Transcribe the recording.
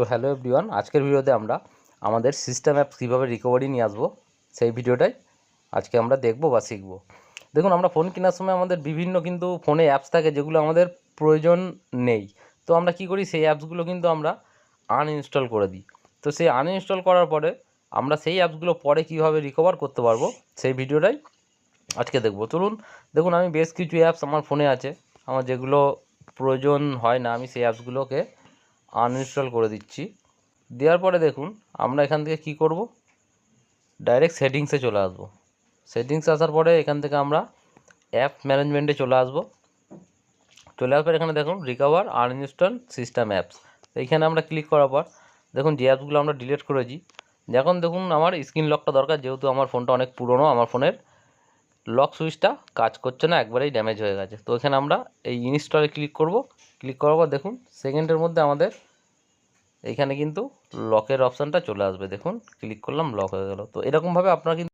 Hello everyone, আজকের ভিডিওতে আমরা আমাদের সিস্টেম অ্যাপস কীভাবে রিকভারি নিয়ে আসবো সেই ভিডিওটাই আজকে আমরা দেখব বা শিখব। দেখুন, আমরা ফোন কেনার সময় আমাদের বিভিন্ন কিন্তু ফোনে অ্যাপস থাকে যেগুলো আমাদের প্রয়োজন নেই। তো আমরা কি করি, সেই অ্যাপসগুলো কিন্তু আমরা আনইনস্টল করে দিই। তো সেই আনইনস্টল করার পরে আমরা সেই অ্যাপসগুলো পরে কীভাবে রিকভার করতে পারবো সেই ভিডিওটাই আজকে দেখব। চলুন দেখুন, আমি বেশ কিছু অ্যাপস আমার ফোনে আছে, আমার যেগুলো প্রয়োজন হয় না আমি সেই অ্যাপসগুলোকে আনইনস্টল করে দিচ্ছি। দেওয়ার পরে দেখুন আমরা এখান থেকে কি করব, ডাইরেক্ট সেটিংসে চলে আসবো। সেটিংসে আসার পরে এখান থেকে আমরা অ্যাপ ম্যানেজমেন্টে চলে আসবো। চলে আসার পর এখানে দেখুন রিকভার আনইনস্টল সিস্টেম অ্যাপস। এইখানে আমরা ক্লিক করার পর দেখুন যে অ্যাপসগুলো আমরা ডিলিট করেছি, যখন দেখুন আমার স্ক্রিন লকটা দরকার, যেহেতু আমার ফোনটা অনেক পুরনো, আমার ফোনের লক সুইচটা কাজ করছে না, একবারেই ড্যামেজ হয়ে গেছে। তো এখানে আমরা এই ইনস্টলে ক্লিক করব। ক্লিক করার পর দেখুন সেকেন্ডের মধ্যে আমাদের এইখানে কিন্তু লকের অপশানটা চলে আসবে। দেখুন ক্লিক করলাম, লক হয়ে গেল। তো এরকমভাবে আপনারা কিন্তু